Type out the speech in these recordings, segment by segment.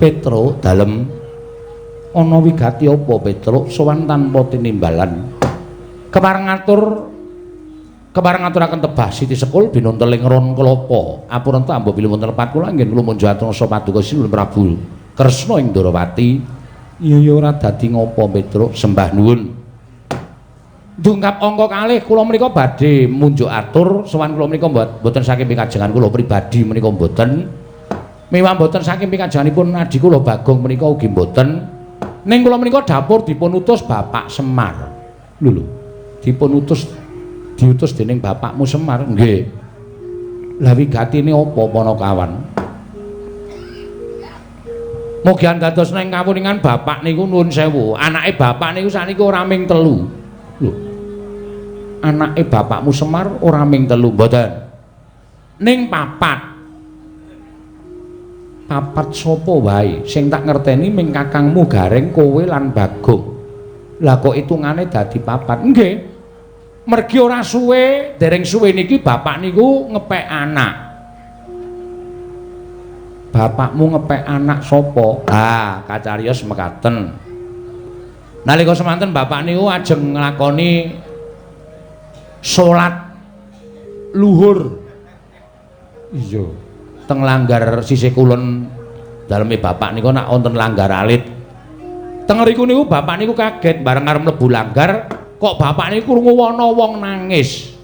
Petro dalem ana wigati apa Petro sowan tanpa tinimbalan kepareng ngaturaken tebah Siti Sekul binonteling ron kelapa apurenta ambo bilih wonten lepat kula nggih kula munjuk atursa paduka Sinuwun Prabu Kresna ing Ndorowati. Iya ora dadi ngapa Petro sembah nuwun. Dungkap angka kalih kula menika badhe munjuk atur sowan kula menika mboten saking pikajengan kula pribadi menika mboten. Mewah mboten saking pikajenganipun adi kula Bagong menika ugi mboten. Ning kula menika dapur dipun utus Bapak Semar. Lho, diutus dening bapakmu Semar. Nggih. Lah wigatine apa Panakawan? Mugi dados ning kawuningan bapak niku nuwun sewu. Anake bapak niku sakniki ora ming 3. Lho. Anake bapakmu Semar ora ming 3 mboten. Ning 4. Papat sapa wae sing tak ngerteni ming kakangmu Gareng kowe lan Bagong. Lah kok hitungane dadi 4. Nggih. Mergi ora suwe, dereng suwe niki bapak niku ngepek anak. Bapakmu ngepek anak sapa? Ah, kacariyos mekaten. Nalika semanten bapak niku ajeng nglakoni salat luhur. Iya. Teng langgar sisih kulon daleme bapak niku nak wonten langgar alit. Teng riku niku bapak niku kaget bareng arep mlebu langgar kok bapak niku krungu ana wong nangis.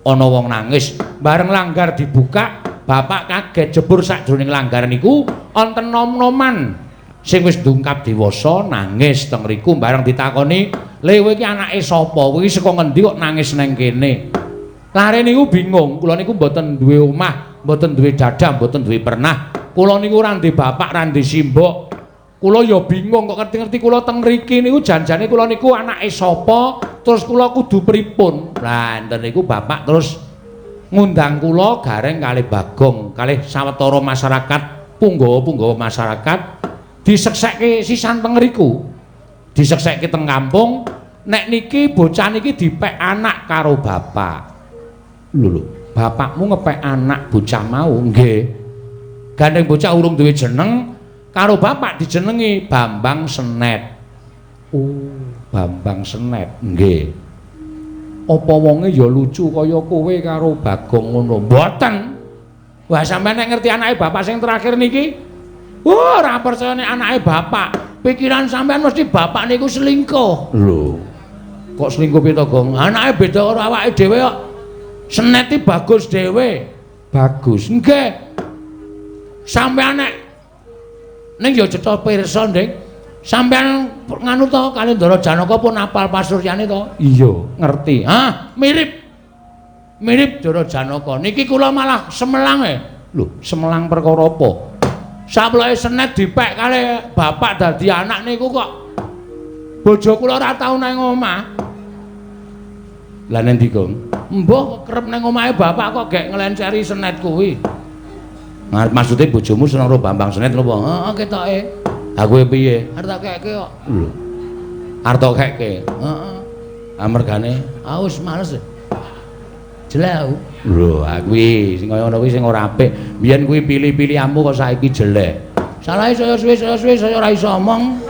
Ana wong nangis bareng langgar dibuka bapak kaget jebur sakjroning langgar niku wonten nom-noman sing wis ndungkap dewasa nangis teng riku bareng ditakoni, "Le kowe iki anake sapa? Kowe iki saka ngendi kok nangis nang kene?" Lare niku bingung, kula niku mboten duwe omah, mboten duwe dadah, mboten duwe pernah. Kula niku ora ndek bapak, ora ndek simbok. Kula ya bingung kok ngerti-ngerti kula teng mriki niku janjane kula niku anake sapa, terus kula kudu pripun. Lah enten niku bapak terus ngundang kula Gareng kalih Bagong, kalih sawetara masyarakat, punggawa-punggawa masyarakat diseksekke sisan teng mriku. Diseksekke teng kampung, nek niki bocah niki dipek anak karo bapak. Lho, bapakmu ngepek anak bocah mau? Nggih. Gandeng bocah urung duwe jeneng, karo bapak dijenengi Bambang Senet. Oh, Bambang Senet. Nggih. Apa wonge ya lucu kaya kowe karo Bagong ngono? Mboten. Wah, sampeyan nek ngerti anake bapak sing terakhir niki? Ora percaya nek anake bapak. Pikiran sampeyan mesti bapak niku selingkuh. Lho. Kok selingkuh piye to, Gong? Anake beda karo awake dhewe kok. Senet iki bagus dhewe. Bagus. Nggih. Sampeyan nek ning ya cetha pirsa, Nding. Sampeyan nganu to kali Ndara Janaka pun apal pasuryane to? Iya, ngerti. Hah, mirip. Mirip Ndara Janaka. Niki kula malah semelang e. Lho, semelang perkara apa? Saploke Senet dipek kali bapak dadi anak niku kok bojo kula ora tau nang omah. Lah nek ndi, Gong? Mbah kerep nang omahe bapak kok gek nglenceri Senet kuwi. Nah, maksude bojomu seneng karo Bambang Senet lho, Bang. Heeh, ketoke. Ha kowe piye? Arep tak kekke kok. Lho. Arep tak kekke. Heeh. Amergane wis males. Jelek. Lho, kuwi sing kaya ngono kuwi sing ora apik. Biyen kuwi pilih-pilihanmu kok saiki jelek. Salahe saya suwe-suwe saya ora iso omong.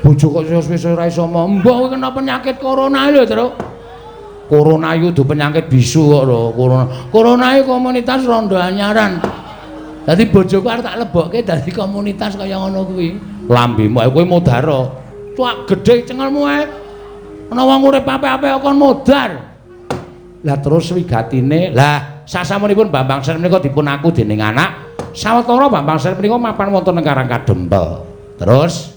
Bojo kok suwe-suwe saya ora iso omong. Mbah kowe kena penyakit corona lho, Tru. Corona iku dudu penyakit bisu kok lho, corona. Corona iku komunitas Rondo Anyaran. Dadi bojoku arep tak lebokke dadi komunitas kaya ngono kuwi. Lambemu kowe modaro. Cuak gedhe cengelmu ae. Ana wong urip apik-apik kok modar. Lah terus wigatine, lah sasampunipun Bambang Senet menika dipun aku dening anak, sawetara Bambang Senet menika mapan wonten ing Karangkadempel. Terus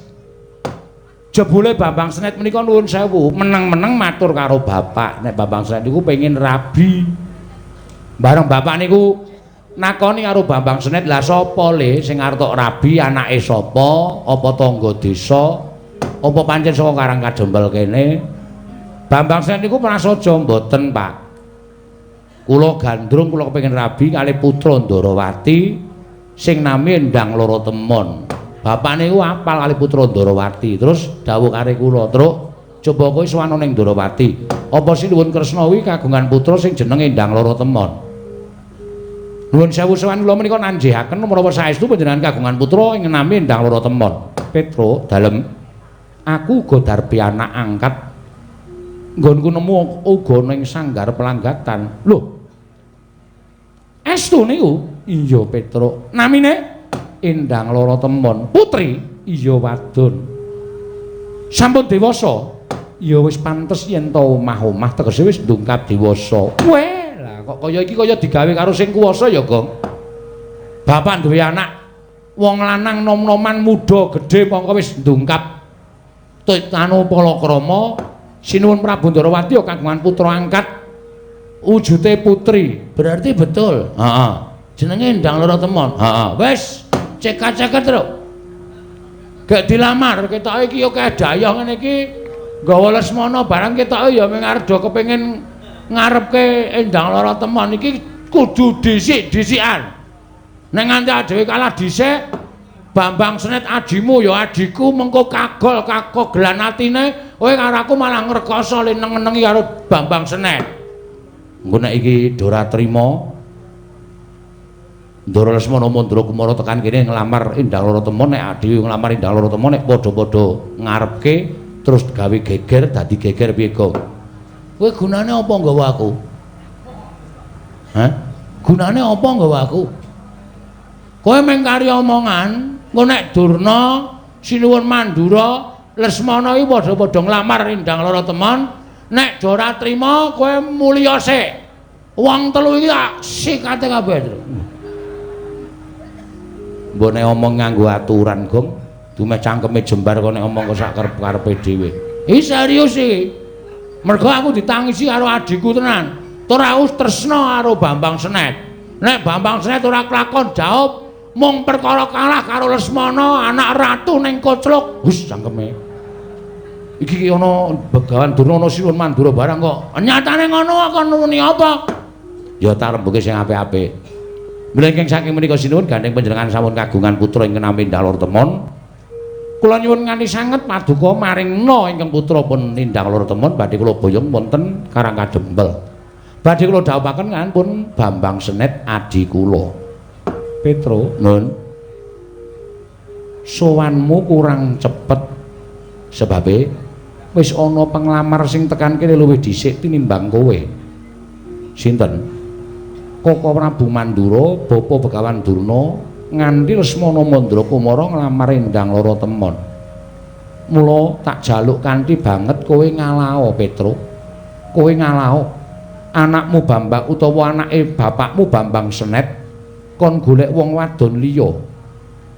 jebule Bambang Senet menika nuwun sewu, meneng-meneng matur karo bapak, nek Bambang Senet niku pengin rabi. Bareng bapak niku nakoni karo Bambang Senet, "Lah sapa le sing arep tok rabi, anake sapa? Apa tangga desa? Apa pancen saka Karangkadempel kene?" Bambang Senet niku prasaja, "Mboten, Pak. Kula gandrung kula kepengin rabi kalih putra Ndarawati sing nami Endang Loro Temon." Bapak niku apal kali putra Ndarawati. Terus dawuh kare kula, "Truk, coba kowe sowan ning Ndarawati. Apa Sinuwun Kresna kuwi kagungan putra sing jenenge Endang Loro Temon?" Nuwun sewu sowan kula menika nanjihaken menawa saestu panjenengan kagungan putra ing nami Endang Loro Temon. Petro dalem aku uga darbi anak angkat nggonku nemu uga ning sanggar pelanggatan. Lho. Estu niku? Iya Petro. Namine Endang Loro Temon. Putri? Iya wadon. Sampun dewasa? Ya wis pantes yen to omah-omah tegese wis ndungkap dewasa. Weh, lah kok kaya iki kaya digawe karo sing kuwasa ya, Gong. Bapak duwe anak wong lanang nom-noman muda gedhe mongko wis ndungkap anu palakrama sinuwun Prabu Ndarawati kagungan putra angkat wujute putri. Berarti betul. Heeh. Jenenge Endang Loro Temon. Heeh. Wis cekak-ceket terus. Gak dilamar ketoke iki ya kedaya ngene iki. Gawa Lesmana barang ketoke ya mengardo kepengin ngarepke Endang Loro Temon iki kudu dhisik-dhisikan. Nek nganti dhewe kalah dhisik, Bambang Senet adimu ya adiku mengko kagelan atine, kowe karo aku malah ngrekoso leneng-nenengi karo Bambang Senet. Engko nek iki Dora trima Ndara Lesmana Mandra Kumara tekan kene nglamar Endang Loro Temon, nek adiku nglamar Endang Loro Temon nek padha-padha ngarepke terus gawe geger dadi geger piye kok? Kowe gunane apa nggawa aku? Hah? Gunane apa nggawa aku? Kowe mung kari omongan, engko nek Durna, Sinuwun Mandura, Lesmana iki padha-padha nglamar Endang Loro Temon, nek Dora trima kowe mulya sik. Wong telu iki sikate kabeh. Mbok nek omong nganggo aturan, Gong. Dumeh cangkeme jembar kok nek omong kok sak karep-karepe dhewe. Iki serius iki. Mergo aku ditangisi karo adikku tenan. Ora us tresna karo Bambang Senet. Nek Bambang Senet ora kelakon jawab mung perkara kalah karo Lesmana anak ratu ning Kocluk. Hus cangkeme. Iki ana Begawan Durna ana Sinuwun Mandura barang kok. Nyatane ngono kok nuni apa? Ya tak rembuke sing apik-apik. Mlengking saking menika sinuwun gandeng panjenengan sampun kagungan putra ingkang nami Endang Loro Temon. Kula nyuwun nganti sanget paduka maringna ingkang putra pun Endang Loro Temon badhe kula boyong wonten Karangkadempel. Badhe kula dhawuhaken kan pun Bambang Senet adi kula. Petro, nun. Sowanmu kurang cepet sebabe wis ana penglamar sing tekan kene luwih dhisik tinimbang kowe. Sinten? Koko Prabu Mandura, Bapa Begawan Durna nganti Lesmana Mandra Kumara nglamar Endang Loro Temon. Mula tak jaluk kanthi banget kowe ngalao Petro. Kowe ngalao anakmu Bambang utawa anake bapakmu Bambang Senet kon golek wong wadon liya.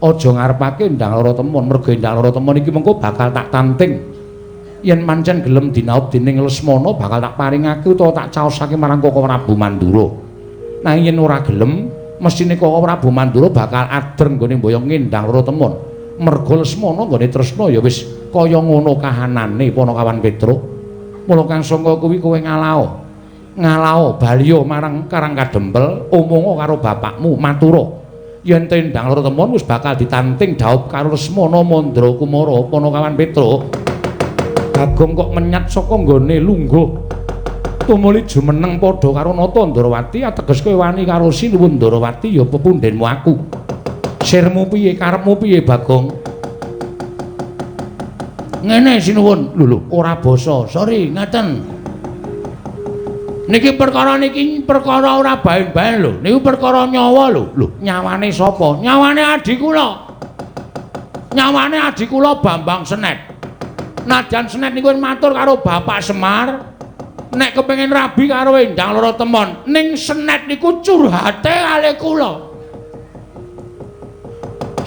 Aja ngarepake Endang Loro Temon, mergo Endang Loro Temon iki mengko bakal tak tanting. Yen pancen gelem dinaut dening Lesmana bakal tak paringake utawa tak caosake marang Koko Prabu Mandura. Nanging yen ora gelem mesine Koko Prabu Mandura bakal adreng nggone mboyong Endang Loro Temon. Merga Lesmana nggone tresna ya wis kaya ngono kahanane Panakawan Petro. Mula kang sangka kuwi kowe ngalao. Ngalao baliya marang Karangkadempel omonga karo bapakmu matura. Yen Endang Loro Temon wis bakal ditanting dhaup karo Lesmana Mandra Kumara Panakawan Petro. Bagong kok menyat saka nggone lungguh. Tumuli jumeneng padha karo Nata Ndarawati ateges kowe wani karo Sinuwun Ndarawati ya pepundhenmu aku. Sirmu piye karepmu piye Bagong? Ngene Sinuwun. Lho ora basa. Sorry, ngaten. Niki perkara ora baen-baen lho. Niku perkara nyawa lho. Lho, nyawane sapa? Nyawane adik kula. Nyawane adik kula Bambang Senet. Nadyan Senet niku matur karo Bapak Semar. Nek kepengin rabi karo Endang Loro Temon, ning Senet niku curhate kali kula.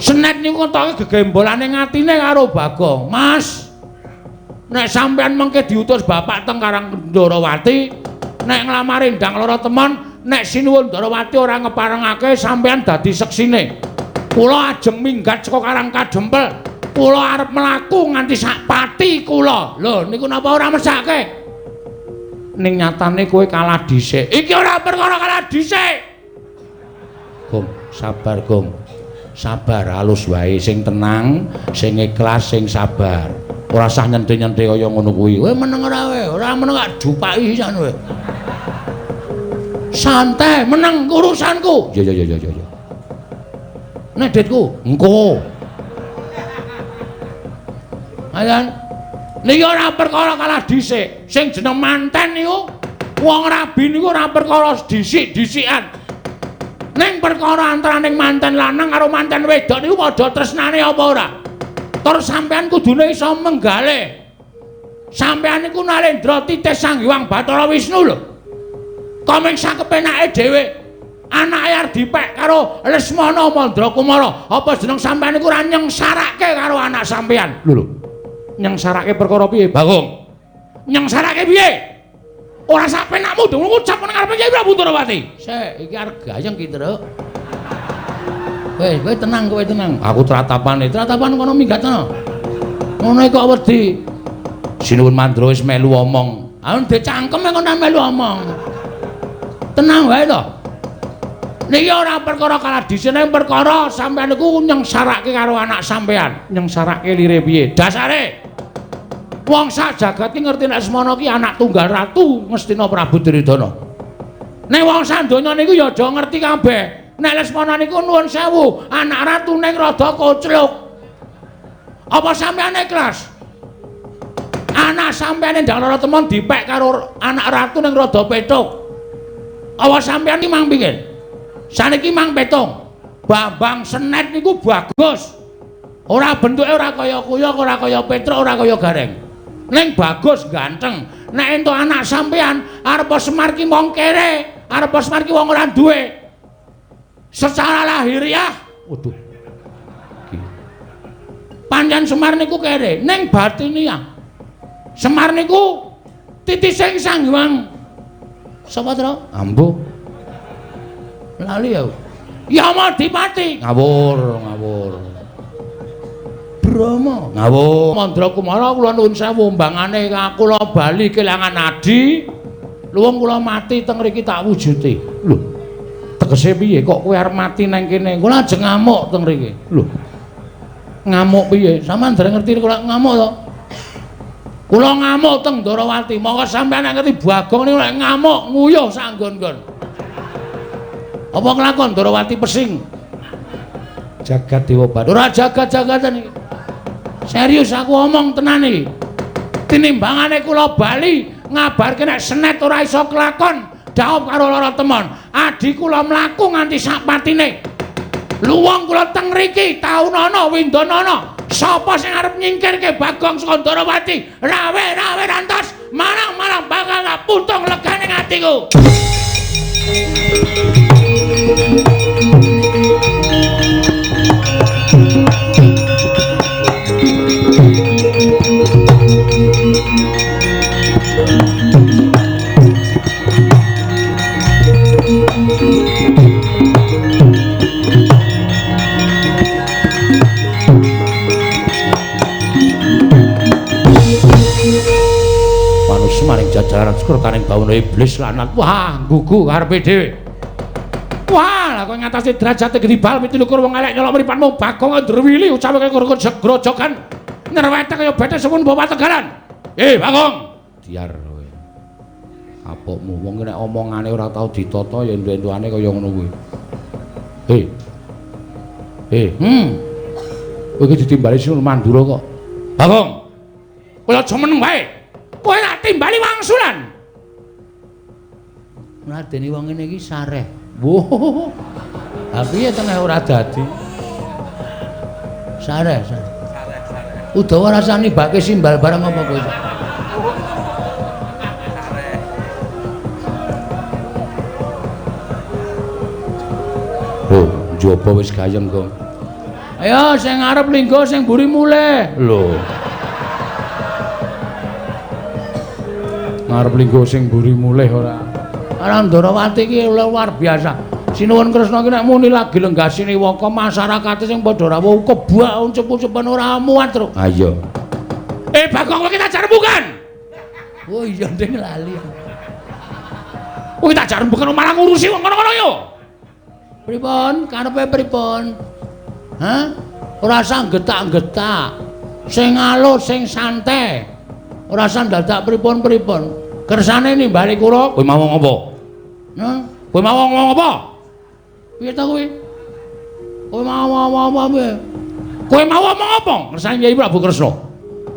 Senet niku ketoke gegembolane ngatine karo Bagong. Mas, nek sampean mengke diutus bapak teng Karangdarawati, nek nglamar Endang Loro Temon, nek Sinuwun Ndarawati ora ngeparengake sampean dadi seksine. Kula ajeng minggat saka Karangkadempel. Kula arep mlaku nganti sak pati kula. Lho, niku napa ora mesake? Ning nyatane kowe kalah dhisik. Iki ora perkara kalah dhisik. Gong, sabar, Gong. Sabar, halus wae, sing tenang, sing ikhlas, sing sabar. Ora usah nyenthe-nyenthe kaya ngono kuwi. Kowe meneng ora wae, ora meneng gak dupaki sisan kowe. Santai, meneng urusanku. Ya. Nek ditku, engko. Ayan. Niki ora perkara kalah dhisik. Sing jeneng manten niku wong rabi niku ora perkara dhisik-dhisikan. Ning perkara antaraning manten lanang karo manten wedok niku padha tresnane apa ora? Tur sampean kudune iso menggalih. Sampean niku Nalendra titih Sang Hyang Bathara Wisnu lho. Komeng sak kepenake dhewe. Anake arep dipek karo Lesmana Mandrakumara. Apa jeneng sampean niku ora nyengsarake karo anak sampean? Lho. Nyengsarake perkara piye, Bagong? Nyengsarake piye? Ora sak penakmu dong ngucap nang ngarepe Kyai Prabu Ndorowati. Sik, iki arep gayeng ki, Truk. Kowe tenang. Aku tratapan kono minggatna. Ngono kok wedi. Sinuwun Mandra wis melu omong. Aku ndek cangkem kok melu omong. Tenang wae to. Niki ora perkara kalah dhisik ning perkara sampean niku nyengsarake karo anak sampean. Nyengsarake lire piye? Dasare wong sak jagat ki ngerti nek Lesmana ki anak tunggal ratu Ngastina Prabu Duryudana. Nek wong sak donya niku ya aja ngerti kabeh. Nek Lesmana niku nuwun sewu, anak ratu ning rada kocluk. Apa sampean ikhlas? Anak sampeyan ndang lara temon dipek karo anak ratu ning rada petuk. Apa sampeyan ki mang pikir? Saniki mang petung. Bambang Senet niku bagus. Ora bentuke ora kaya kuyok, ora kaya Petruk, ora kaya Gareng. Ning bagus ganteng. Nek entuk anak sampeyan arep Semar ki mong kere, arep Semar ki wong ora duwe. Secara lahiriah, waduh. Panjen Semar niku kere, ning batiniah. Semar niku titising Sang Hyang. Sapa to? Ambo. Lali ya. Yamadipati. Ngawur. Brama. Ngawur. Mandrakumara kula nuwun sewu mbangane kula bali kelangan adi. Luwung kula mati teng mriki tak wujuti. Lho. Tegese piye kok kowe arep mati nang kene? Kula ajeng ngamuk teng mriki. Lho. Ngamuk piye? Sampeyan dereng ngerti kula ngamuk to? Kula ngamuk teng Ndorowati. Monggo sampeyan nek ngerti Bagong niku nek ngamuk nguyuh sak nggon-nggon. Apa kelakon Ndorowati pesing? Jagat Dewa Bathara. Ora jagat-jagatan iki. Serius aku omong tenan iki. Tinimbangane kula bali ngabarke nek Senet ora iso kelakon dhaup karo lara temon. Adi kula mlaku nganti sak patine. Luwung kula teng mriki taunana windanana. Sapa sing arep nyingkirke Bagong saka Ndorowati? Rawe rantos marang-marang bakal puntung legane atiku. Maring jajaran sekretaning bawana iblis lanat. Wah, gugu karepe dhewe. Wah, lah kok ngatasi derajate gedibal pitulikur wong elek nyolok mripanmu Bagong Ndrawili ucapake grojokan nyerwete kaya bethe suwun bawa tegaran. Bagong, diar kowe. Apokmu wong nek omongane ora tau ditata ya entuk-entukane kaya ngono kuwi. Kowe iki ditimbali Sinuwun Mandura kok. Bagong. Kowe aja meneng wae. Kowe nak timbali wangsulan. Mladeni wong ngene iki sareh. Woh. Tapi ya tengah ora dadi. Sareh. Udawa rasane bake simbal barang apa kowe? Oh, njaba wis gayeng kok. Ayo sing arep linggo sing mburi mulih. Lho. Ngarep linggo sing mburi mulih ora. Ana Ndorowati iki luar biasa. Sinuwun Kresna ki nek muni lagi lenggasine waka masyarakat sing padha rawuh kebak uncep-uncepen ora muat, Truk. Ha iya. Bagong kowe kita jarembukan. Oh iya ndeng lali. Kowe kita jarembukan malah ngurusi wong ngono-ngono yo. Pripun? Karepe pripun? Hah? Ora usah getak-getak. Sing alus, sing santai. Ora usah dadak pripun-pripun. Kersane nimbali kula kowe mau ngopo? Hah? Kowe mau ngomong apa? Piye ta kowe? Kowe mau ngomong apa piye? Kowe mau ngomong apa? Ngersani Kyai Prabu Kresna.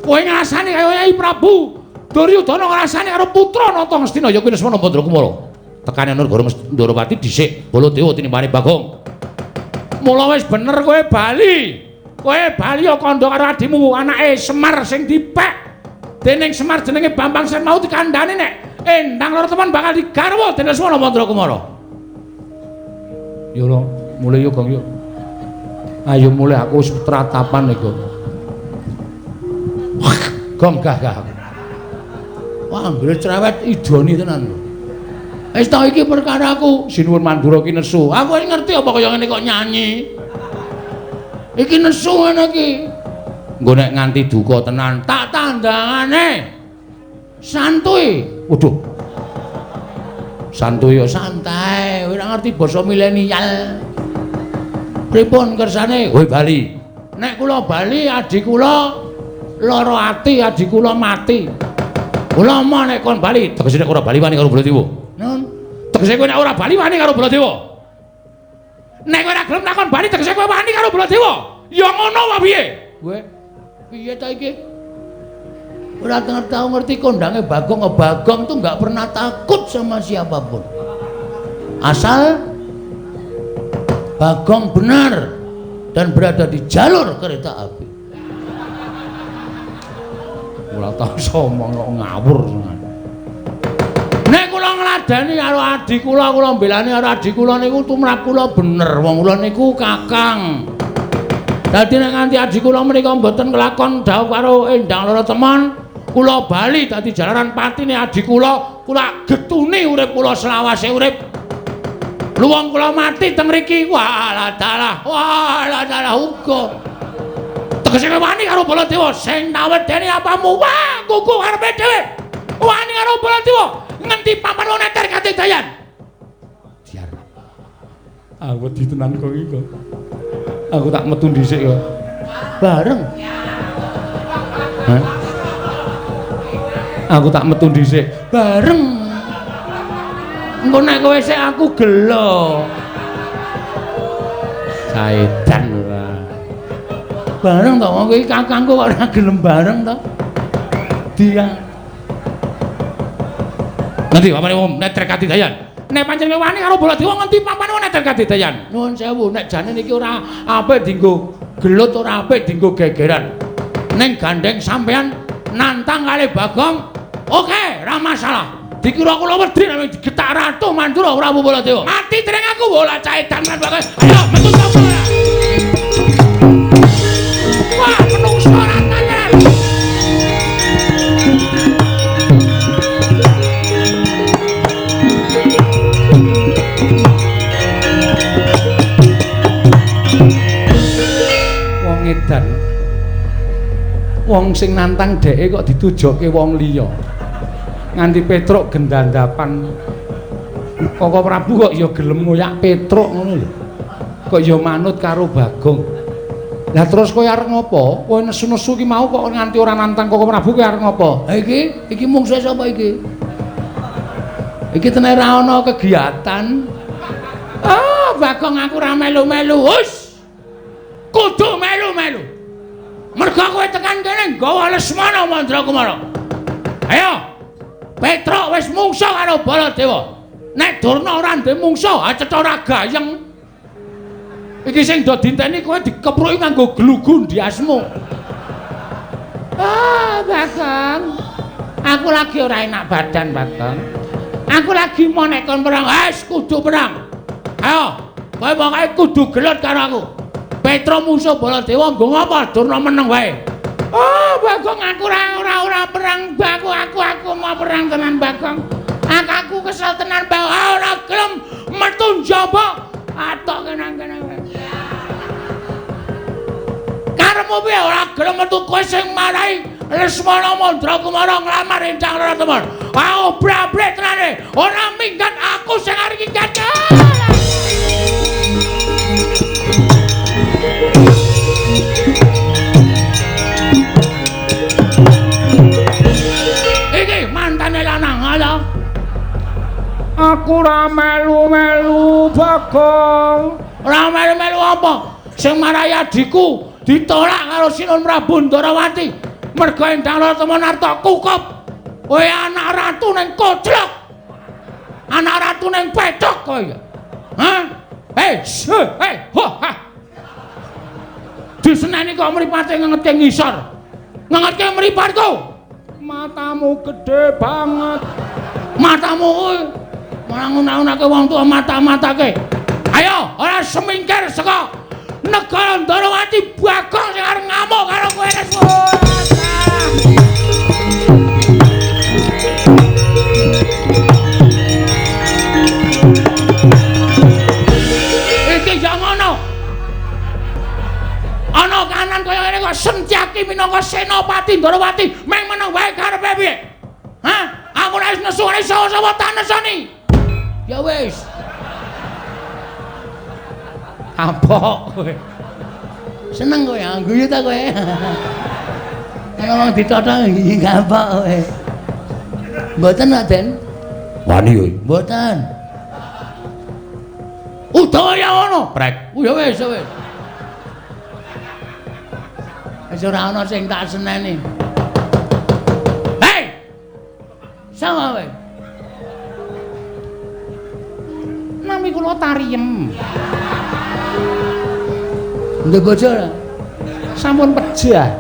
Kowe ngrasani kaya Kyai Prabu Duryudana ngrasani karo putra Nata Ngastina ya kuwi Lesmana Mandrakumara. Tekane Nurgara Ndarawati dhisik Baladewa tinimbane Bagong. Mula wis bener kowe bali. Kowe bali ya kandha karo adimu anake Semar sing dipek. Dening Semar jenenge Bambang Sen mau dikandhani nek Endang Larateman bakal digarwa dening Lesmana Mandrakumara. Yo lho, mulai yo Gong yo. Ayo mulai aku wis tratapan iku. Gong gah. Wah, anggere cerewet idoni tenan. Wis ta iki perkaraku, sinuwun Mandura ki nesu. Aku ngerti apa kaya ngene kok nyanyi. Iki nesu ngene iki. Engko nek nganti duka tenan, tak tandangane. Santuy. Waduh. Santuy ya santai, ora ngerti basa milenial. Pripun kersane? Kowe bali. Nek kula bali, adik kula lara ati, adik kula mati. Kula mau nek kon bali, tegese nek ora bali wani karo Baladewa. Nun. Tegese kowe nek ora bali wani karo Baladewa. Nek kowe ora gelem takon bali, tegese kowe wani karo Baladewa. Ya ngono wae piye? Kowe piye ta iki? Ora tahu ngerti kondange Bagong. Bagong tuh nggak pernah takut sama siapapun. Asal Bagong benar dan berada di jalur kereta api. Ora tau somong kok ngawur. Nek kula ngladani karo adik kula mbelani karo adik kula niku tumrap kula bener. Wong kula niku kakang. Dadi nek nganti adik kula menika mboten kelakon dawuh karo Endang Larateman, kula bali dadi jalaran patine adik kula getuni urip kula selawase urip. Luwung kula mati teng mriki, walah dalah uga. Tegese wani karo Baladewa sing nawedeni apamu, wah kuku karepe dhewe. Wani karo Baladewa ngendi papan neter katidayan. Diar. Aku wedi tenan kok iki kok. Aku tak metu dhisik kok. Bareng. Hah? Aku tak metu dhisik. Bareng. Engko nek kowe sik aku gelo. Saedan ora. Bareng to wong iki kakangku kok ora gelem bareng to. Dia. Nanti papane wong neter katidayan. Nek pancen wani karo Baladewa ngendi papane wong neter katidayan. Nuwun sewu nek jane niki ora apik dienggo gelut ora apik dienggo gegeran. Ning gandeng sampean nantang kali Bagong. Oke, ora masalah. Dikira kula wedi nek digetak Ratu Mandura Prabu Baladewa. Mati dereng aku bola caedan lan Bagong. Ayo metu sapa ora? Wah, menungso ora tenan. Wong edan. Wong sing nantang dheke kok ditujokke wong liya. Nganti Petruk gendandapan. Koko Prabu kok ya gelem ngoyak Petruk ngono lho. Kok ya manut karo Bagong. Lah terus kowe arep ngopo? Kowe nesu-nesu ki mau kok nganti ora nantang Koko Prabu kowe arep ngopo? Ha iki mungsuhe sapa iki? Iki tenan ra ana kegiatan. Ah, Bagong aku ora melu-melu. Hus. Kudu melu-melu. Mergo kowe tekan kene nggawa Lesmana Mandrakumara. Ayo. Petruk wis mungsuh karo Baladewa. Nek Durna ora ndek mungsuh, acetha ora gayeng. Iki sing do dinteni kowe dikepruki nganggo glugu ndiasmu. Ah, Bagong. Aku lagi ora enak badan, Bagong. Aku lagi mau nek kon perang, wis kudu perang. Ayo, kowe pokoke kudu gelut karo aku. Petruk musuh Baladewa nggo ngapa? Durna meneng wae. Oh, Bagong aku ora perang, aku mau perang tenan, Bagong. Aku kesel tenan, Bagong. Ora gelem metu njaba. Atok kene-kene. Karepmu piye ora gelem metu kowe sing marahi Lesmana Mandrakumara nglamar Endang Larateman. Aku brabret tenane. Ora minggat aku sing arep minggat. aku ora melu-melu Bagong. Ora melu-melu apa? Sing marahi adikku ditolak karo Sinun Prabu Ndarawati. Mergo Endang Rataman arep kukup. Kowe anak ratu ning koclok. Anak ratu ning pecok kowe. Hah? Ho ha. Diseneni kok mripate ngengetke ngisor. Ngengetke mripatku. Matamu gede banget. Matamu kuwi malah nguna-unake wong tuwa mata-matake. Ayo, ora semingkir saka negara Ndarawati Bagong sing arep ngamuk karo kowe wis. Iki ya ngono. Ana kanan kaya ngene kok Sentyaki minangka senopati Ndarawati meng meneng wae karepe piye? Hah? Aku ora wis nesu ora iso-iso tak nesoni. Ya wis. Kapok kowe. Seneng kowe angguyu ta kowe. Ana wong ditothok iki kapok kowe. Mboten Den. Wani yo. Mboten. Utawa ya ngono, Prek. Ya wis, ya wis. Wis ora ana sing tak seneni. Hei! Sama kowe. Nami kula Tariem. Ndek bojo ora? Sampun pejah.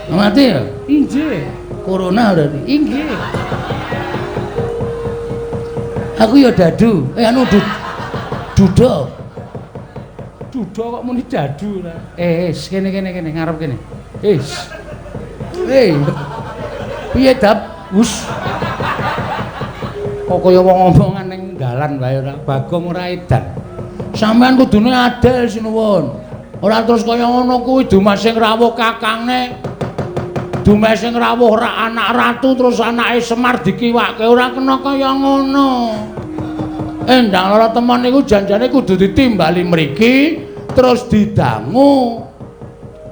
Mati ya? Inggih. Corona berarti. Inggih. Aku ya dadu. Anu duda. Duda kok muni dadu ora. Kene ngarep kene. Piye dap? Hus. Kok kaya wong omongan ning dalan wae ora Bagong ora edan. Sampeyan kudune adil sinuwun. Ora terus kaya ngono kuwi Dumas sing rawuh kakangne. Dumas sing rawuh ora anak ratu terus anake Semar dikiwake ora kena kaya ngono. Endang Rataman niku janjane kudu ditimbali mriki terus didangu.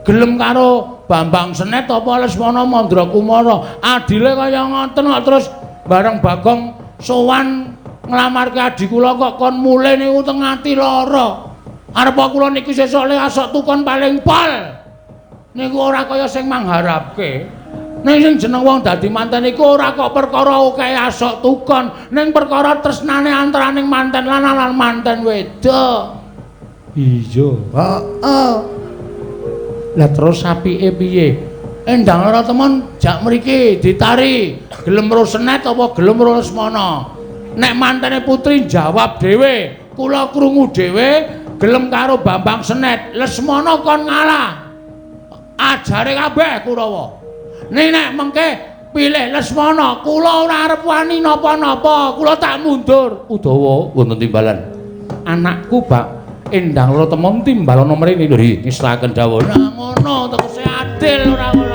Gelem karo Bambang Senet apa Lesmana Mandrakumara. Adile kaya ngoten kok terus bareng Bagong sowan nglamarke adik kula kok kon mulih niku teng ati lara. Arep kula niki sesuk le asok tukon paling pol. Niku ora kaya sing mangharapke. Ning sing jeneng wong dadi manten iku ora kok perkara akeh asok tukon, ning perkara tresnane antaraning manten lanang lan manten wedok. Iya. Heeh. Lah terus apike piye? Endang Rataman jak mriki ditari, gelem ro Senet apa gelem ro Lesmana. Nek mantene putri jawab dhewe, kula krungu dhewe, gelem karo Bambang Senet, Lesmana kon ngalah. Ajare kabeh Kurawa. Nek mengke pilih Lesmana, kula ora arep wani napa-napa, kula tak mundur. Udawa wonten timbalan. Anakku Bak Endang Rataman timbalana mrene lho, ngislaken dawuh. Nah ngono tegese adil ora ngono.